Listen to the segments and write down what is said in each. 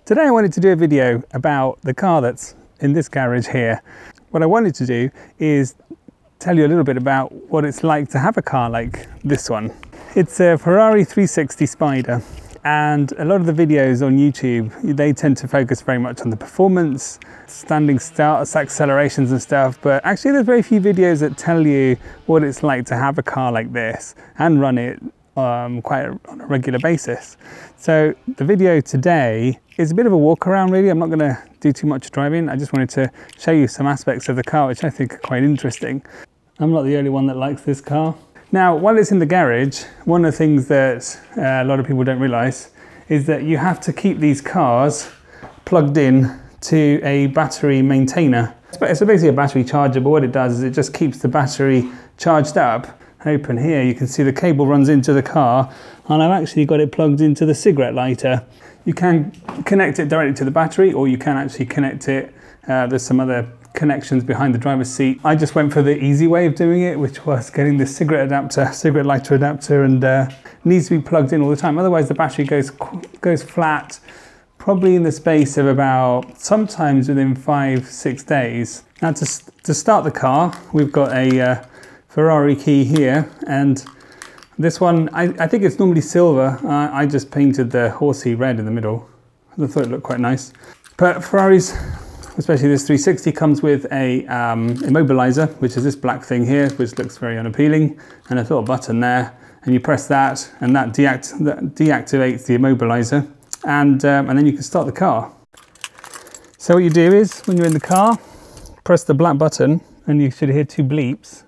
Today I wanted to do a video about the car that's in this garage here. What I wanted to do is tell you a little bit about what it's like to have a car like this one. It's a Ferrari 360 Spider, and a lot of the videos on YouTube, they tend to focus very much on the performance, standing starts, accelerations and stuff, but actually there's very few videos that tell you what it's like to have a car like this and run it on a regular basis. So the video today is a bit of a walk around really. I'm not going to do too much driving. I just wanted to show you some aspects of the car which I think are quite interesting. I'm not the only one that likes this car. Now, while it's in the garage, one of the things that a lot of people don't realise is that you have to keep these cars plugged in to a battery maintainer. So basically a battery charger, but what it does is it just keeps the battery charged up. Open here, you can see the cable runs into the car, and I've actually got it plugged into the cigarette lighter. You can connect it directly to the battery, or you can actually connect it, there's some other connections behind the driver's seat. I just went for the easy way of doing it, which was getting the cigarette lighter adapter, and needs to be plugged in all the time. Otherwise the battery goes flat, probably in the space of about, sometimes within 5-6 days. Now to start the car, we've got a Ferrari key here, and this one, I think it's normally silver. I just painted the horsey red in the middle. I thought it looked quite nice. But Ferraris, especially this 360, comes with a immobilizer, which is this black thing here, which looks very unappealing, and a little button there, and you press that, and that deactivates the immobilizer, and then you can start the car. So what you do is, when you're in the car, press the black button, and you should hear 2 bleeps.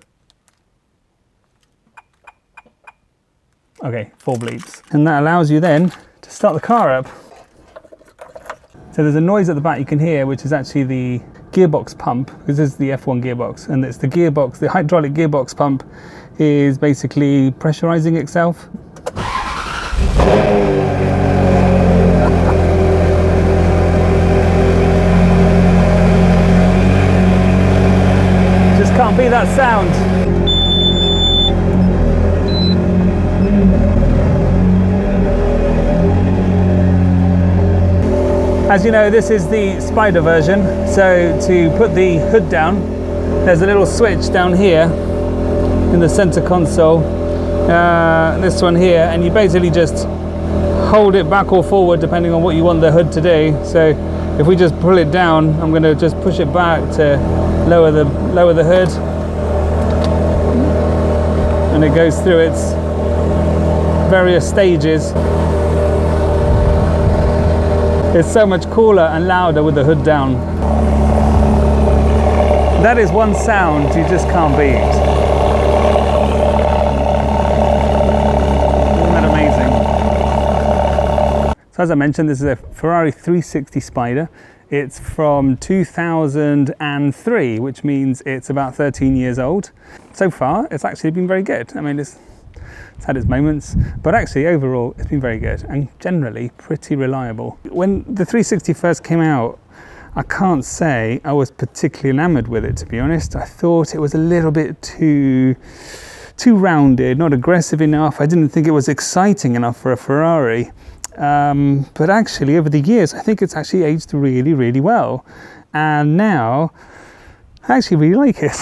Okay, 4 bleeps. And that allows you then to start the car up. So there's a noise at the back you can hear, which is actually the gearbox pump, because this is the F1 gearbox, and it's the gearbox, the hydraulic gearbox pump is basically pressurizing itself. Just can't beat that sound. As you know, this is the Spider version, so to put the hood down, there's a little switch down here in the center console, this one here, and you basically just hold it back or forward depending on what you want the hood to do. So if we just pull it down, I'm going to just push it back to lower the hood, and it goes through its various stages. It's so much cooler and louder with the hood down. That is one sound you just can't beat. Isn't that amazing? So as I mentioned, this is a Ferrari 360 Spider. It's from 2003, which means it's about 13 years old. So far, it's actually been very good. I mean, it's had its moments, but actually overall it's been very good and generally pretty reliable. When the 360 first came out, I can't say I was particularly enamored with it, to be honest. I thought it was a little bit too rounded, not aggressive enough. I didn't think it was exciting enough for a Ferrari. But actually over the years, I think it's actually aged really, really well. And now I actually really like it,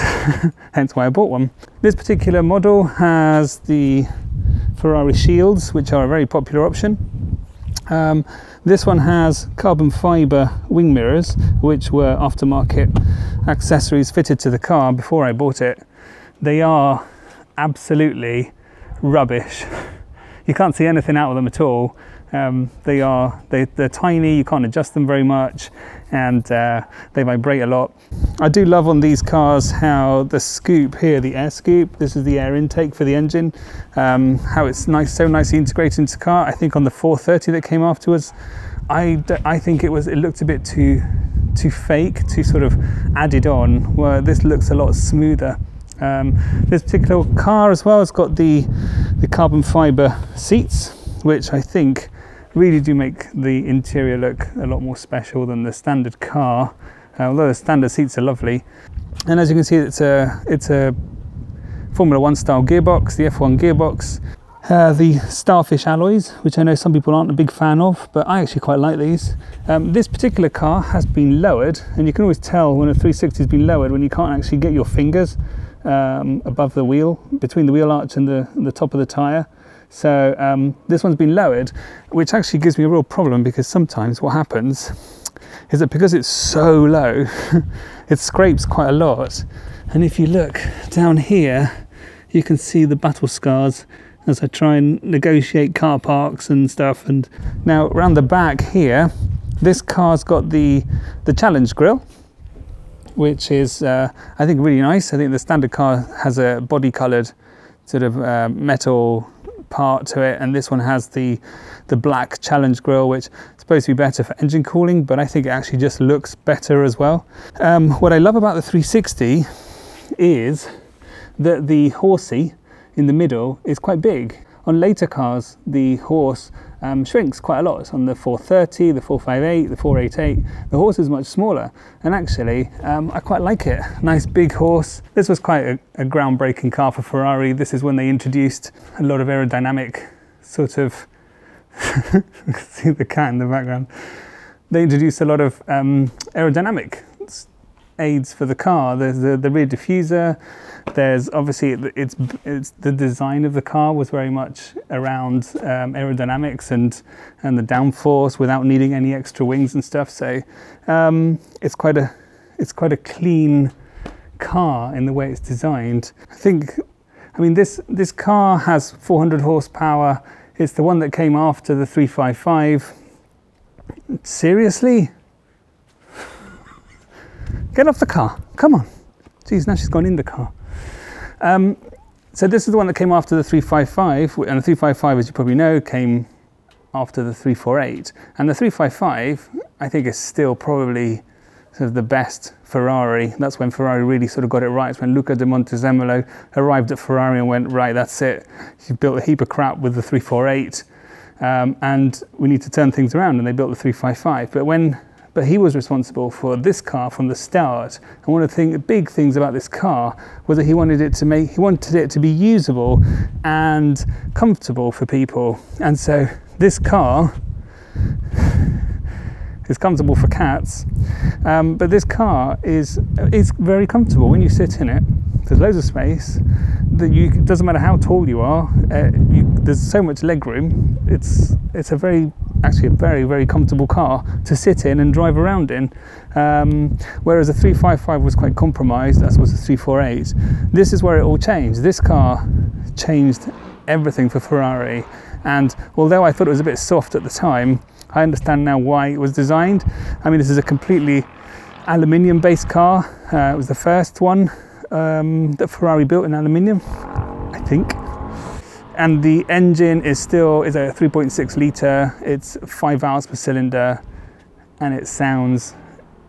hence why I bought one. This particular model has the Ferrari shields, which are a very popular option. This one has carbon fibre wing mirrors, which were aftermarket accessories fitted to the car before I bought it. They are absolutely rubbish. You can't see anything out of them at all. They're tiny, you can't adjust them very much, and they vibrate a lot. I do love on these cars how the scoop here, the air scoop, this is the air intake for the engine, how it's so nicely integrated into the car. I think on the 430 that came afterwards, I think it looked a bit too fake, too sort of added on, where this looks a lot smoother. This particular car as well has got the carbon fibre seats, which I think really do make the interior look a lot more special than the standard car, although the standard seats are lovely. And as you can see, it's a Formula 1 style gearbox, the F1 gearbox. The Starfish alloys, which I know some people aren't a big fan of, but I actually quite like these. This particular car has been lowered, and you can always tell when a 360 has been lowered when you can't actually get your fingers above the wheel, between the wheel arch and the top of the tyre. So this one's been lowered, which actually gives me a real problem, because sometimes what happens is that because it's so low, it scrapes quite a lot. And if you look down here, you can see the battle scars as I try and negotiate car parks and stuff. And now around the back here, this car's got the Challenge grille, which is I think really nice. I think the standard car has a body coloured sort of metal part to it, and this one has the black Challenge grille, which is supposed to be better for engine cooling, but I think it actually just looks better as well. What I love about the 360 is that the horsey in the middle is quite big. On later cars, the horse shrinks quite a lot. On the 430, the 458, the 488, the horse is much smaller. And actually, I quite like it. Nice big horse. This was quite a groundbreaking car for Ferrari. This is when they introduced a lot of aerodynamic sort of, see the cat in the background. They introduced a lot of aerodynamic aids for the car. There's the rear diffuser. There's obviously it's the design of the car was very much around aerodynamics and the downforce without needing any extra wings and stuff. So it's quite a clean car in the way it's designed. I mean this car has 400 horsepower. It's the one that came after the 355. Seriously? Get off the car, come on. Geez, now she's gone in the car. So this is the one that came after the 355, and the 355, as you probably know, came after the 348. And the 355, I think, is still probably sort of the best Ferrari. That's when Ferrari really sort of got it right. It's when Luca de Montezemolo arrived at Ferrari and went, right, that's it. You've built a heap of crap with the 348, and we need to turn things around, and they built the 355. But he was responsible for this car from the start. And one of the big things about this car was that he wanted it to be usable and comfortable for people. And so this car is comfortable for cats, but this car is very comfortable when you sit in it. There's loads of space. It doesn't matter how tall you are. There's so much leg room. It's actually a very, very comfortable car to sit in and drive around in. Whereas the 355 was quite compromised, as was the 348. This is where it all changed. This car changed everything for Ferrari. And although I thought it was a bit soft at the time, I understand now why it was designed. I mean, this is a completely aluminium-based car. It was the first one that Ferrari built in aluminium, I think. And the engine is a 3.6 litre, it's 5 hours per cylinder, and it sounds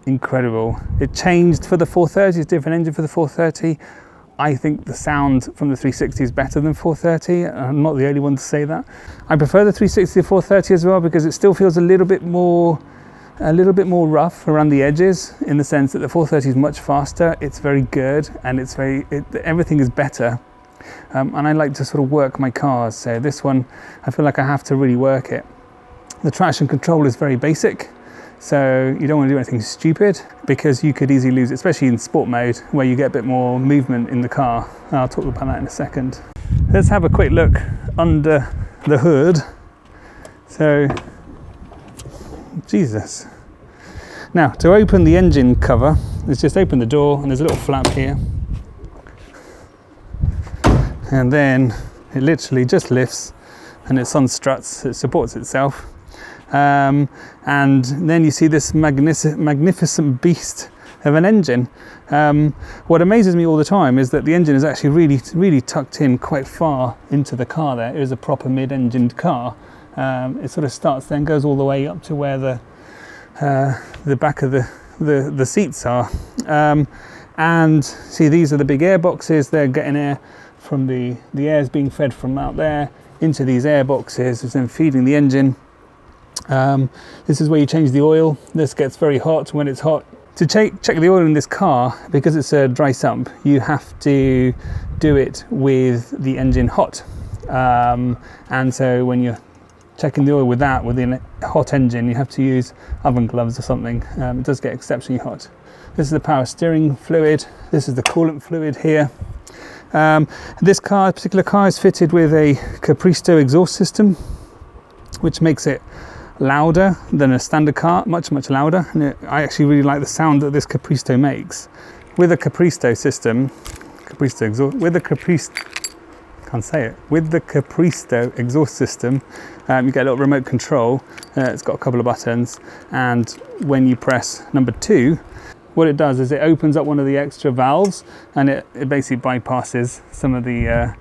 incredible. It changed for the 430, it's a different engine for the 430. I think the sound from the 360 is better than 430. I'm not the only one to say that. I prefer the 360 to 430 as well, because it still feels a little bit more rough around the edges, in the sense that the 430 is much faster, it's very good, and everything is better. And I like to sort of work my cars, so this one I feel like I have to really work it. The traction control is very basic, so you don't want to do anything stupid, because you could easily lose it, especially in sport mode where you get a bit more movement in the car. I'll talk about that in a second. Let's have a quick look under the hood. So, Jesus. Now, to open the engine cover, let's just open the door, and there's a little flap here. And then it literally just lifts, and it's on struts, it supports itself. And then you see this magnificent beast of an engine. What amazes me all the time is that the engine is actually really tucked in quite far into the car there. It is a proper mid-engined car. It sort of starts then, goes all the way up to where the back of the seats are. And see, these are the big air boxes. They're getting air from the air is being fed from out there into these air boxes, and then feeding the engine. This is where you change the oil. This gets very hot. When it's hot, to check the oil in this car, because it's a dry sump, you have to do it with the engine hot. and so when you're checking the oil with that, within a hot engine, you have to use oven gloves or something. It does get exceptionally hot. This is the power steering fluid. This is the coolant fluid here. This particular car is fitted with a Capristo exhaust system, which makes it louder than a standard car, much louder. And I actually really like the sound that this Capristo makes. With a Capristo system, Capristo exhaust, with the Capristo exhaust system, you get a little remote control. It's got a couple of buttons, and when you press number 2, what it does is it opens up one of the extra valves, and it basically bypasses some of the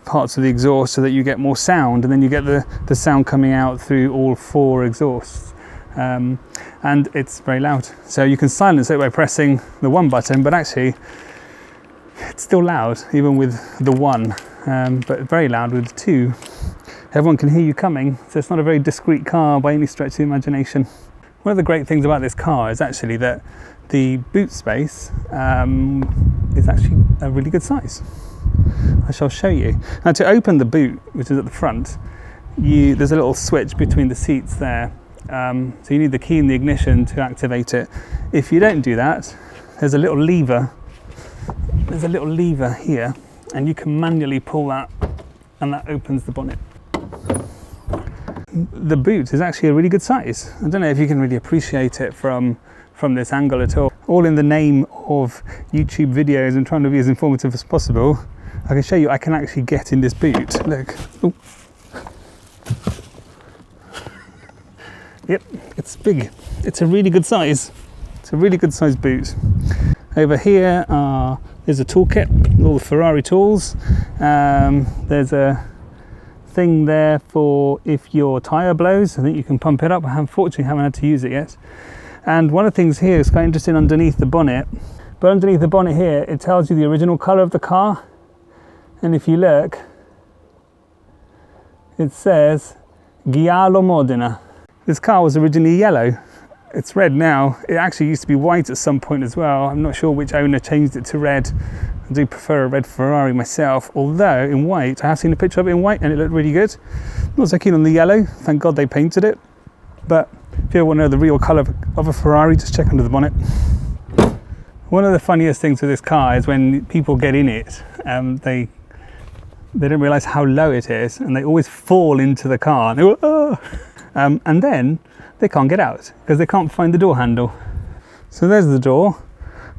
parts of the exhaust so that you get more sound, and then you get the sound coming out through all 4 exhausts. And it's very loud. So you can silence it by pressing the 1 button, but actually it's still loud even with the 1, but very loud with the 2. Everyone can hear you coming, so it's not a very discreet car by any stretch of the imagination. One of the great things about this car is actually that the boot space is actually a really good size. I shall show you. Now, to open the boot, which is at the front, there's a little switch between the seats there. So you need the key in the ignition to activate it. If you don't do that, there's a little lever. There's a little lever here, and you can manually pull that, and that opens the bonnet. The boot is actually a really good size. I don't know if you can really appreciate it from this angle at all in the name of YouTube videos and trying to be as informative as possible. I can show you I can actually get in this boot. Look. Ooh. Yep, it's big. It's a really good size. It's a really good size boot. Over here there's a toolkit, all the Ferrari tools. There's a thing there for if your tyre blows. I think you can pump it up. I unfortunately haven't had to use it yet. And one of the things here is quite interesting underneath the bonnet. But underneath the bonnet here, it tells you the original colour of the car. And if you look, it says Giallo Modena. This car was originally yellow. It's red now. It actually used to be white at some point as well. I'm not sure which owner changed it to red. I do prefer a red Ferrari myself, although in white, I have seen a picture of it in white and it looked really good. Not so keen on the yellow. Thank God they painted it. But if you ever want to know the real colour of a Ferrari, just check under the bonnet. One of the funniest things with this car is when people get in it, they don't realise how low it is, and they always fall into the car. And they go, oh! And then they can't get out because they can't find the door handle. So there's the door,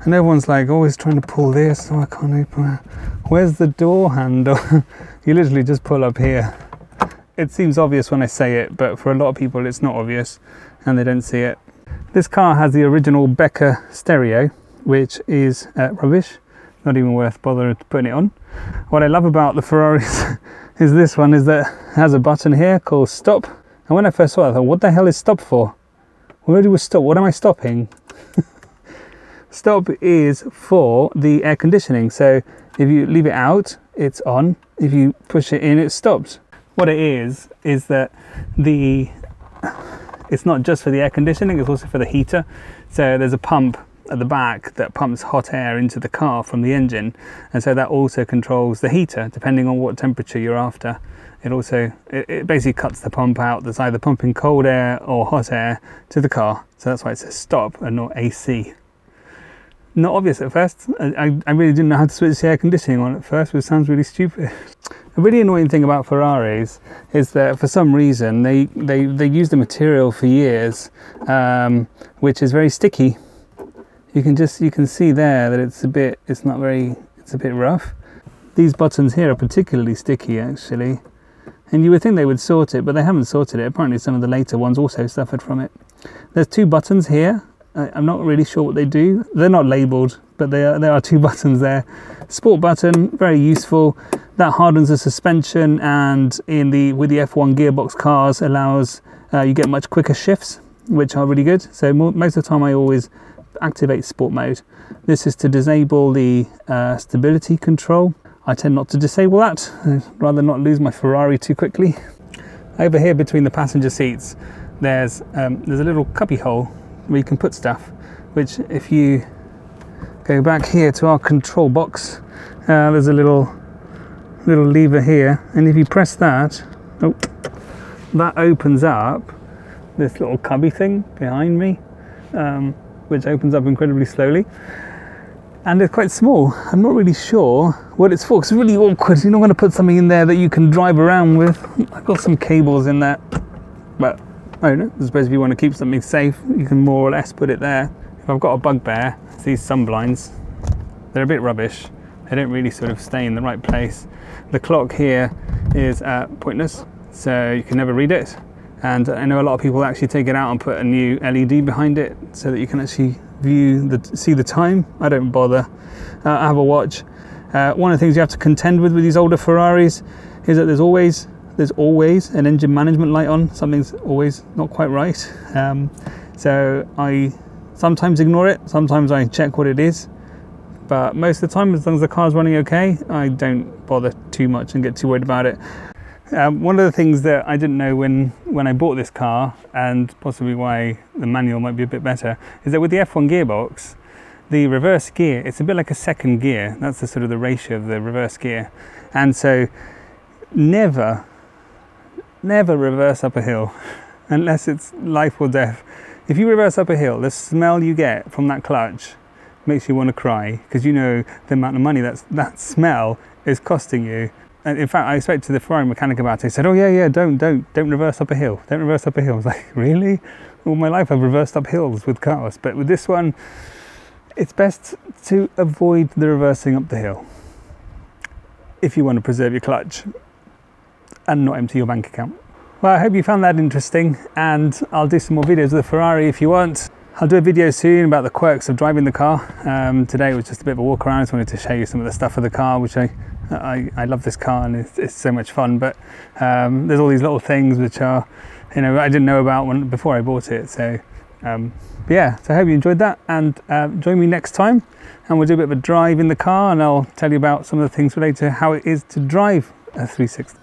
and everyone's like always trying to pull this. Oh, I can't open it. Where's the door handle? You literally just pull up here. It seems obvious when I say it, but for a lot of people it's not obvious and they don't see it. This car has the original Becker stereo, which is rubbish. Not even worth bothering putting it on. What I love about the Ferraris is this one, is that it has a button here called stop. And when I first saw it, I thought, what the hell is stop for? Where do we stop? What am I stopping? Stop is for the air conditioning. So if you leave it out, it's on. If you push it in, it's stopped. What it is that it's not just for the air conditioning, it's also for the heater. So there's a pump at the back that pumps hot air into the car from the engine, and so that also controls the heater depending on what temperature you're after. It basically cuts the pump out that's either pumping cold air or hot air to the car. So that's why it says stop and not AC. Not obvious at first. I really didn't know how to switch the air conditioning on at first, which sounds really stupid. A really annoying thing about Ferraris is that for some reason they use the material for years, which is very sticky. You can see there that it's a bit rough. These buttons here are particularly sticky actually, and you would think they would sort it, but they haven't sorted it. Apparently some of the later ones also suffered from it. There's 2 buttons here. I'm not really sure what they do. They're not labelled, but there are 2 buttons there. Sport button, very useful. That hardens the suspension, and with the F1 gearbox cars allows you get much quicker shifts, which are really good. So most of the time I always activate sport mode. This is to disable the stability control. I tend not to disable that. I'd rather not lose my Ferrari too quickly. Over here between the passenger seats, there's a little cubby hole where you can put stuff, which if you go back here to our control box, there's a little little lever here, and if you press that, oh, that opens up this little cubby thing behind me, which opens up incredibly slowly. And it's quite small. I'm not really sure what it's for, 'cause it's really awkward. You're not going to put something in there that you can drive around with. I've got some cables in there, but I don't know. I suppose if you want to keep something safe, you can more or less put it there. If I've got a bugbear, it's these sun blinds. They're a bit rubbish. They don't really sort of stay in the right place. The clock here is pointless, so you can never read it. And I know a lot of people actually take it out and put a new LED behind it so that you can actually see the time. I don't bother. I have a watch. One of the things you have to contend with these older Ferraris is that there's always an engine management light on. Something's always not quite right. So I sometimes ignore it. Sometimes I check what it is. But most of the time, as long as the car's running okay, I don't bother too much and get too worried about it. One of the things that I didn't know when I bought this car, and possibly why the manual might be a bit better, is that with the F1 gearbox, the reverse gear, it's a bit like a second gear. That's the sort of the ratio of the reverse gear. And so never reverse up a hill unless it's life or death. If you reverse up a hill, the smell you get from that clutch makes you want to cry, because you know the amount of money that smell is costing you. And in fact, I spoke to the Ferrari mechanic about it. He said, "Oh yeah, don't reverse up a hill. Don't reverse up a hill." I was like, really? All my life I've reversed up hills with cars, but with this one, it's best to avoid the reversing up the hill if you want to preserve your clutch and not empty your bank account. Well, I hope you found that interesting, and I'll do some more videos of the Ferrari if you want. I'll do a video soon about the quirks of driving the car. Today was just a bit of a walk around. I just wanted to show you some of the stuff of the car, which I love this car, and it's so much fun. But there's all these little things which are, I didn't know about before I bought it. So yeah, so I hope you enjoyed that, and join me next time, and we'll do a bit of a drive in the car, and I'll tell you about some of the things related to how it is to drive a 360.